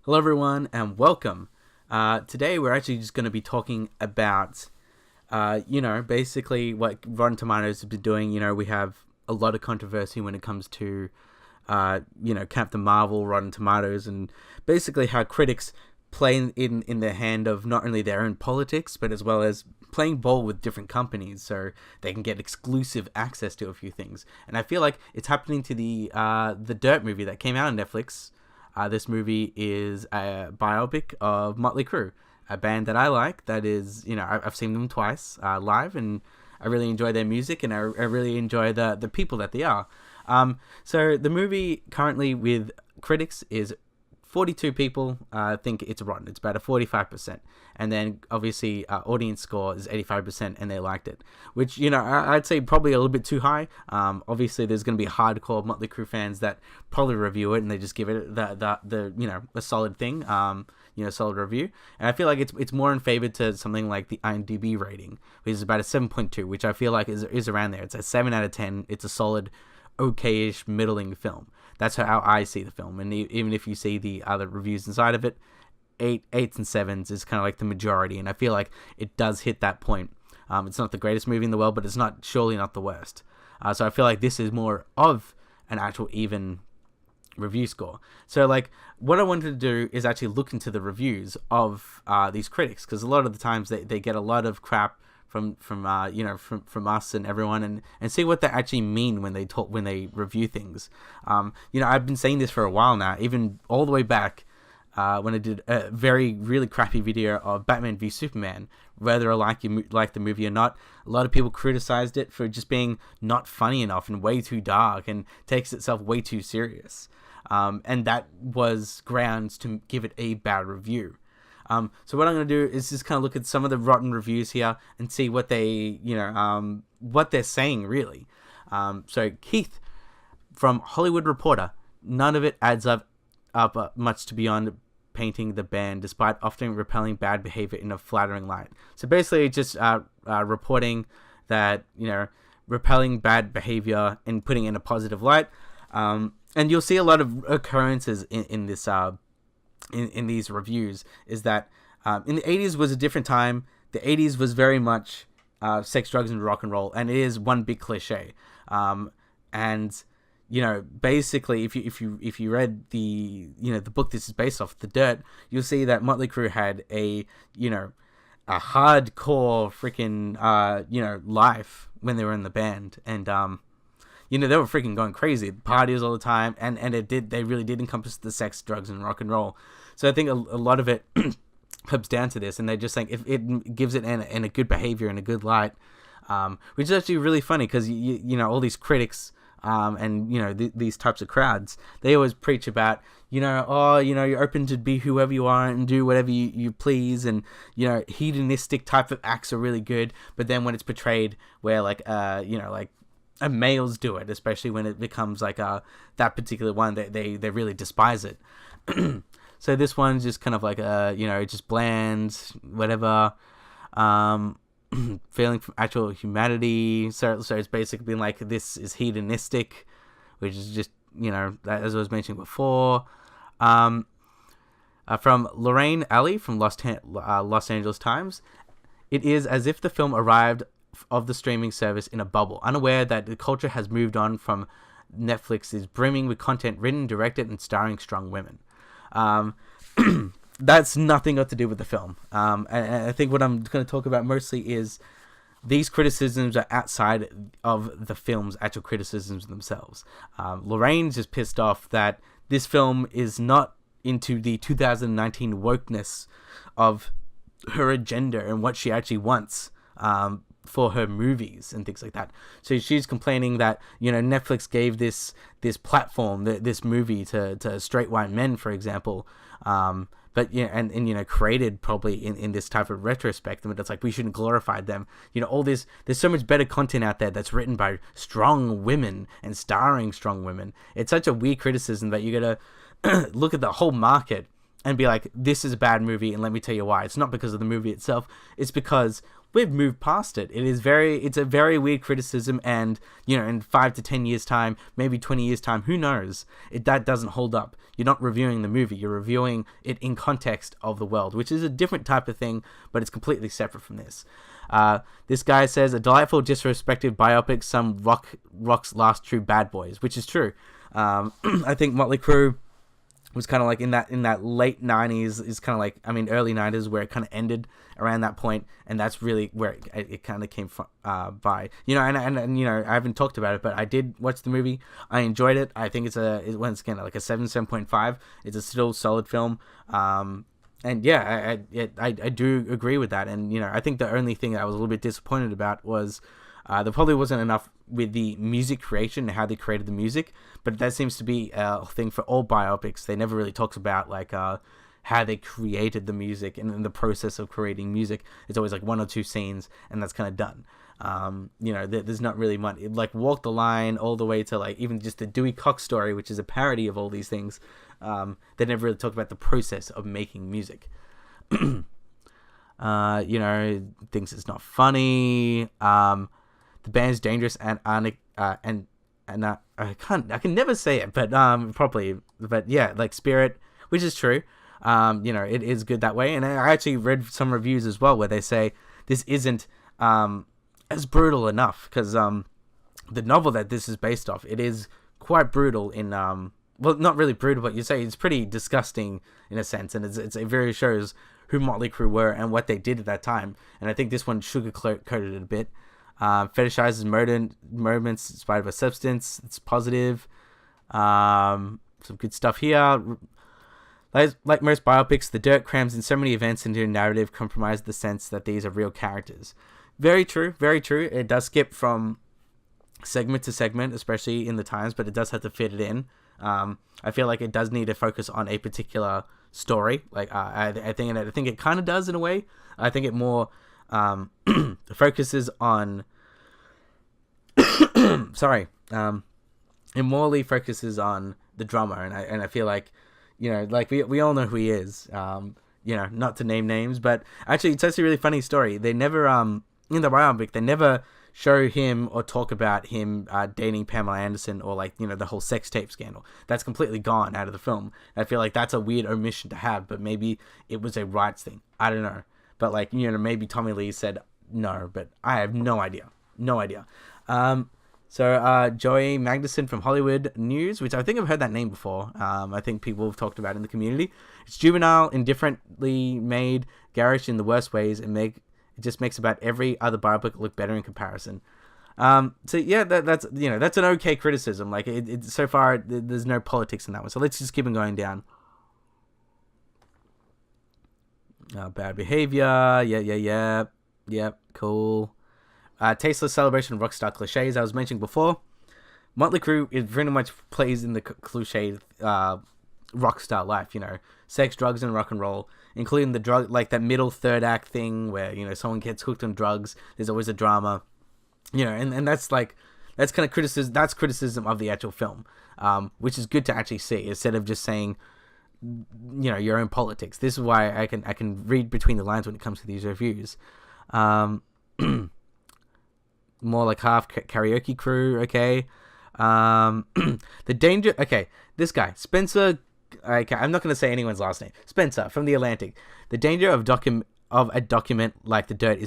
Hello, everyone, and welcome. Today, we're actually just going to be talking about, basically what Rotten Tomatoes have been doing. We have a lot of controversy when it comes to, Captain Marvel, Rotten Tomatoes, and basically how critics play in the hand of not only their own politics, but as well as playing ball with different companies so they can get exclusive access to a few things. And I feel like it's happening to the Dirt movie that came out on Netflix. This movie is a biopic of Motley Crue, a band that I like. That is, I've seen them twice live, and I really enjoy their music, and I really enjoy the people that they are. So the movie currently with critics is 42 people think it's rotten. It's about a 45%. And then obviously audience score is 85% and they liked it, which, I'd say probably a little bit too high. Obviously there's going to be hardcore Motley Crue fans that probably review it and they just give it a solid thing, solid review. And I feel like it's more in favor to something like the IMDb rating, which is about a 7.2, which I feel like is around there. It's a 7 out of 10. It's a solid, okay-ish, middling film. That's how I see the film. And even if you see the other reviews inside of it, 8s and 7s is kind of like the majority. And I feel like it does hit that point. It's not the greatest movie in the world, but it's surely not the worst. So I feel like this is more of an actual even review score. So like what I wanted to do is actually look into the reviews of these critics, because a lot of the times they get a lot of crap from us and everyone, and see what they actually mean when they review things. I've been saying this for a while now, even all the way back when I did a really crappy video of Batman v Superman. Whether I like the movie or not, a lot of people criticized it for just being not funny enough and way too dark and takes itself way too serious. And that was grounds to give it a bad review. So what I'm going to do is just kind of look at some of the rotten reviews here and see what what they're saying really. So Keith from Hollywood Reporter, none of it adds up much to beyond painting the band, despite often repelling bad behavior in a flattering light. So basically just reporting that, repelling bad behavior and putting it in a positive light. And you'll see a lot of occurrences in this in these reviews is that in the 80s was a different time. The 80s was very much sex, drugs, and rock and roll, and it is one big cliche. And basically, if you read the the book this is based off, The Dirt, you'll see that Motley Crue had a hardcore freaking life when they were in the band, and they were freaking going crazy, parties all the time, and they really did encompass the sex, drugs, and rock and roll. So I think a lot of it comes down to this, and they're just saying if it gives it in a good behavior and a good light, which is actually really funny because all these critics and these types of crowds, they always preach about you're open to be whoever you are and do whatever you please, and hedonistic type of acts are really good. But then when it's portrayed where males do it, especially when it becomes like that particular one, they really despise it. So this one's just kind of like just bland, whatever, failing from actual humanity. So it's basically been like, this is hedonistic, which is just as I was mentioning before. From Lorraine Alley from Los Angeles Times, it is as if the film arrived of the streaming service in a bubble, unaware that the culture has moved on from Netflix is brimming with content written, directed, and starring strong women. That's nothing got to do with the film. And I think what I'm going to talk about mostly is these criticisms are outside of the film's actual criticisms themselves. Lorraine's just pissed off that this film is not into the 2019 wokeness of her agenda and what she actually wants for her movies and things like that. So she's complaining that Netflix gave this platform, this movie to straight white men, for example, but and created probably in this type of retrospect, but it's like we shouldn't glorify them. All this, there's so much better content out there that's written by strong women and starring strong women. It's such a weird criticism that you gotta look at the whole market and be like, this is a bad movie, and let me tell you why. It's not because of the movie itself. It's because we've moved past it. It's a very weird criticism, and, in 5 to 10 years time, maybe 20 years time, who knows? That doesn't hold up. You're not reviewing the movie. You're reviewing it in context of the world, which is a different type of thing, but it's completely separate from this. This guy says, a delightful, disrespected biopic, some rock's last true bad boys, which is true. I think Motley Crue was kind of like in that late 90s, is kind of like, early 90s, where it kind of ended around that point, and that's really where it kind of came from, by, and I haven't talked about it, but I did watch the movie. I enjoyed it. I think it's once again like a 7.5. It's a still solid film. And yeah, I do agree with that. And, I think the only thing that I was a little bit disappointed about was there probably wasn't enough with the music creation and how they created the music. But that seems to be a thing for all biopics. They never really talks about like how they created the music and in the process of creating music. It's always like 1 or 2 scenes, and that's kind of done. There's not really much, like Walk the Line all the way to like even just the Dewey Cox story, which is a parody of all these things. They never really talk about the process of making music. Thinks it's not funny. The band's dangerous and I can never say it, but properly. But yeah, like Spirit, which is true. It is good that way. And I actually read some reviews as well where they say this isn't as brutal enough, because the novel that this is based off, it is quite brutal in well, not really brutal, but you say it's pretty disgusting in a sense, and it very shows who Motley Crue were and what they did at that time. And I think this one sugar-coated it a bit. Fetishizes moments inspired by substance. It's positive. Some good stuff here. Like most biopics, The Dirt crams in so many events into a narrative, compromise the sense that these are real characters. Very true, very true. It does skip from segment to segment, especially in the times, but it does have to fit it in. I feel like it does need to focus on a particular story. Like I think it kind of does in a way. I think it more focuses on. Sorry. It morely focuses on the drummer, and I feel like, like we all know who he is. Not to name names, but actually it's actually a really funny story. They never in the biopic they never show him or talk about him dating Pamela Anderson, or like, the whole sex tape scandal. That's completely gone out of the film. I feel like that's a weird omission to have, but maybe it was a rights thing. I don't know. But like, maybe Tommy Lee said no, but I have no idea. No idea. So Joey Magnuson from Hollywood News, which I think I've heard that name before. I think people have talked about it in the community. It's juvenile, indifferently made, garish in the worst ways, and it just makes about every other biopic look better in comparison. So yeah, that's an okay criticism. Like it so far, there's no politics in that one. So let's just keep on going down. Bad behavior. Yeah. Cool. Tasteless celebration of rockstar cliches. I was mentioning before, Motley Crue is pretty much plays in the cliche rockstar life. Sex, drugs, and rock and roll, including the drug, like that middle third act thing where someone gets hooked on drugs. There's always a drama, and that's kind of criticism. That's criticism of the actual film, which is good to actually see instead of just saying, your own politics. This is why I can read between the lines when it comes to these reviews. More like half karaoke crew, okay. The danger, okay. This guy, Spencer. Okay, I'm not going to say anyone's last name. Spencer from The Atlantic. The danger of a document like The Dirt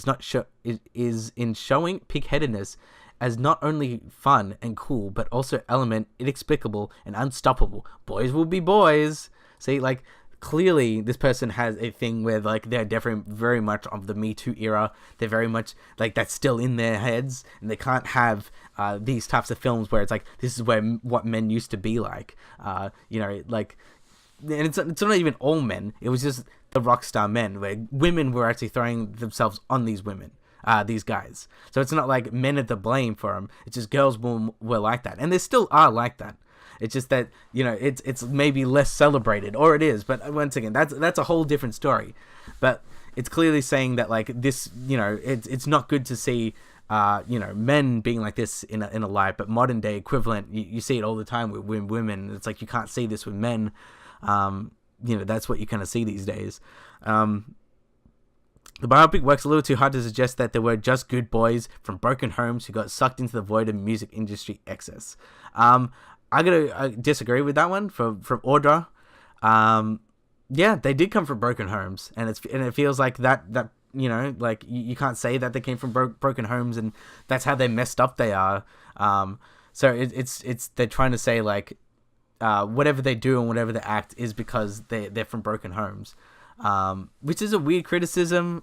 is in showing pig-headedness as not only fun and cool, but also element inexplicable and unstoppable. Boys will be boys. See, like, clearly this person has a thing where like they're definitely very much of the Me Too era. They're very much like that's still in their heads, and they can't have these types of films where it's like this is what men used to be like. Like, and it's not even all men. It was just the rock star men, where women were actually throwing themselves on these women. These guys. So it's not like men are to blame for them. It's just girls were like that, and they still are like that. It's just that it's maybe less celebrated, or it is. But once again, that's a whole different story. But it's clearly saying that like this, it's not good to see, men being like this in a light. But modern day equivalent, you see it all the time with women. It's like you can't see this with men. that's what you kind of see these days. The biopic works a little too hard to suggest that there were just good boys from broken homes who got sucked into the void of music industry excess. I disagree with that one from Audra. Yeah, they did come from broken homes, and it feels like that like you can't say that they came from broken homes and that's how they messed up they are. So it's they're trying to say like whatever they do and whatever they act is because they're from broken homes. Which is a weird criticism.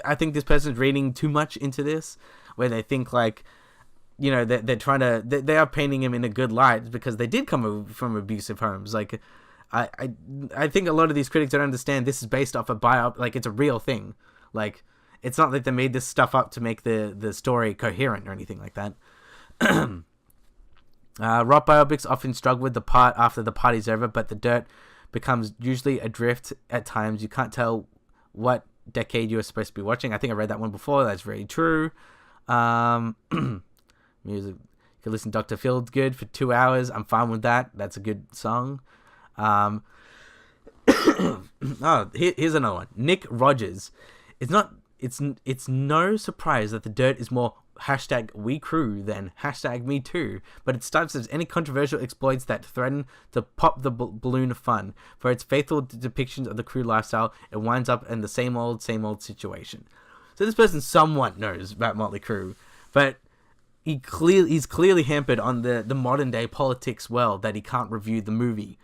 I think this person's reading too much into this, where they think like, they're trying to, they are painting him in a good light because they did come from abusive homes. Like, I think a lot of these critics don't understand this is based off a biop, like it's a real thing. Like, it's not like they made this stuff up to make the story coherent or anything like that. Rock biopics often struggle with the part after the party's over, but the dirt becomes usually adrift at times. You can't tell what decade you are supposed to be watching. I think I read that one before. That's very true. Music. You can listen to Dr. Feelgood for 2 hours. I'm fine with that. That's a good song. Here's another one. Nick Rogers. It's no surprise that the dirt is more #WeCrew than #MeToo, but it starts as any controversial exploits that threaten to pop the balloon of fun. For its faithful depictions of the crew lifestyle, it winds up in the same old situation. So this person somewhat knows about Motley Crue, but he's clearly hampered on the modern day politics world that he can't review the movie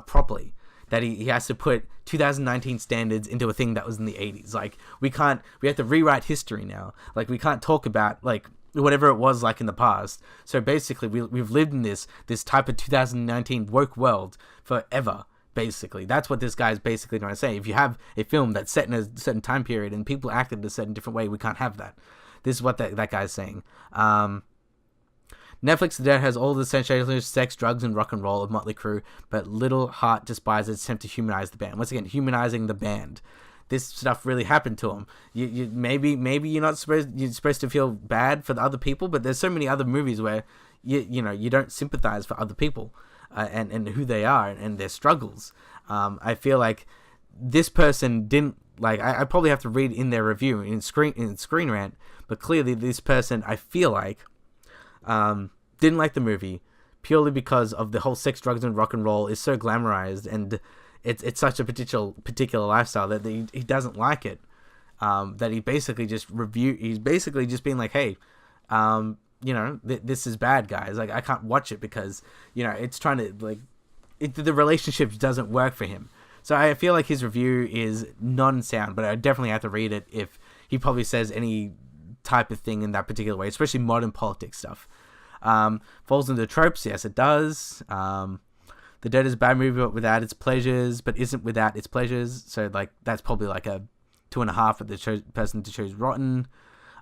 properly. That he has to put 2019 standards into a thing that was in the 80s. Like, we have to rewrite history now. Like, we can't talk about, like, whatever it was like in the past. So basically, we've lived in this type of 2019 woke world forever, basically. That's what this guy's basically trying to say. If you have a film that's set in a certain time period and people acted a certain different way, we can't have that. This is what that guy's saying. Netflix The Dirt has all the sensationalist sex, drugs, and rock and roll of Motley Crue, but little heart despises its attempt to humanize the band. Once again, humanizing the band. This stuff really happened to them. You maybe you're supposed to feel bad for the other people, but there's so many other movies where you don't sympathize for other people and who they are and their struggles. I feel like this person didn't like. I probably have to read in their review in Screen Rant, but clearly this person, I feel like, didn't like the movie purely because of the whole sex, drugs, and rock and roll is so glamorized, and it's such a particular lifestyle that he doesn't like it. That he basically he's basically just being like, hey, this is bad, guys. Like, I can't watch it because it's trying to the relationship doesn't work for him. So I feel like his review is non-sound, but I definitely have to read it if he probably says any type of thing in that particular way, especially modern politics stuff. Falls into tropes, yes it does. The Dirt is a bad movie but without its pleasures, but isn't without its pleasures, so like that's probably like a 2.5 for the person to choose rotten.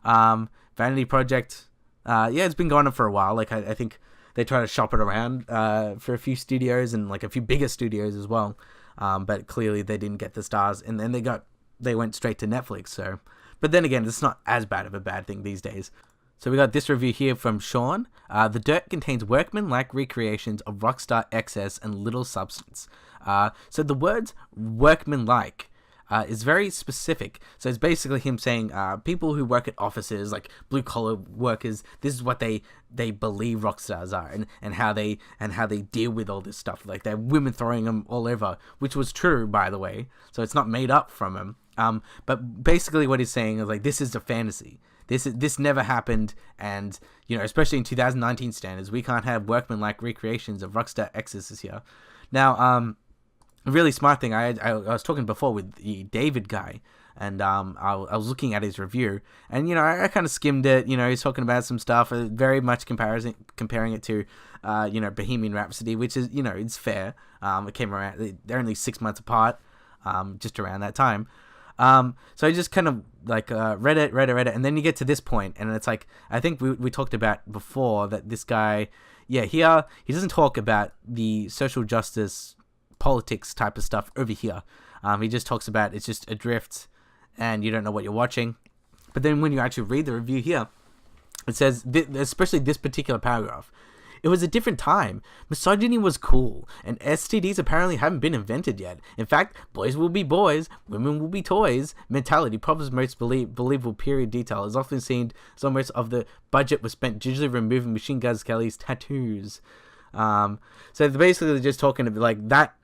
Vanity Project, it's been going on for a while. Like I think they try to shop it around for a few studios and like a few bigger studios as well, but clearly they didn't get the stars, and then they went straight to Netflix. So, but then again, it's not as bad of a bad thing these days. So we got this review here from Sean. The Dirt contains workman-like recreations of rockstar excess and little substance. So the words workman-like is very specific. So it's basically him saying people who work at offices, like blue-collar workers, this is what they believe rock stars are, and how they deal with all this stuff. Like, they're women throwing them all over, which was true, by the way. So it's not made up from him. But basically what he's saying is, like, this is a fantasy. This never happened, and especially in 2019 standards, we can't have workman-like recreations of rockstar excesses here. Now, a really smart thing, I was talking before with the David guy, and I was looking at his review, and I kind of skimmed it. He's talking about some stuff, very much comparing it to Bohemian Rhapsody, which is it's fair. It came around, they're only 6 months apart, just around that time. So I just kind of read it, and then you get to this point, and it's like, I think we talked about before that this guy, here he doesn't talk about the social justice politics type of stuff over here. He just talks about it's just adrift, and you don't know what you're watching. But then when you actually read the review here, it says, especially this particular paragraph, It was a different time. Misogyny was cool, and STDs apparently haven't been invented yet. In fact, boys will be boys, women will be toys. Mentality, Proverbs' most believable period detail is often seen as almost of the budget was spent digitally removing Machine Gun Kelly's tattoos. So they're basically just talking about like that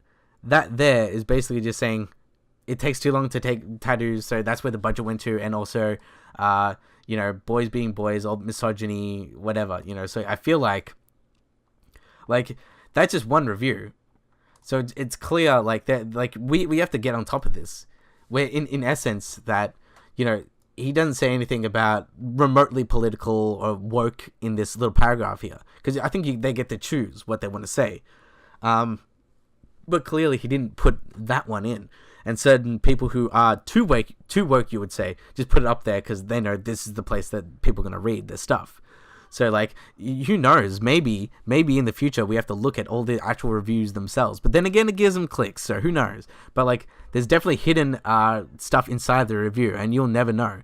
there is basically just saying it takes too long to take tattoos, so that's where the budget went to, and also, boys being boys, or misogyny, whatever, so I feel like that's just one review. So it's clear, like, that, like, we have to get on top of this, where in essence that, he doesn't say anything about remotely political or woke in this little paragraph here, because I think they get to choose what they want to say. But clearly he didn't put that one in. And certain people who are too woke, you would say, just put it up there because they know this is the place that people are going to read this stuff. So, like, who knows? Maybe in the future we have to look at all the actual reviews themselves. But then again, it gives them clicks, so who knows? But, like, there's definitely hidden stuff inside the review, and you'll never know.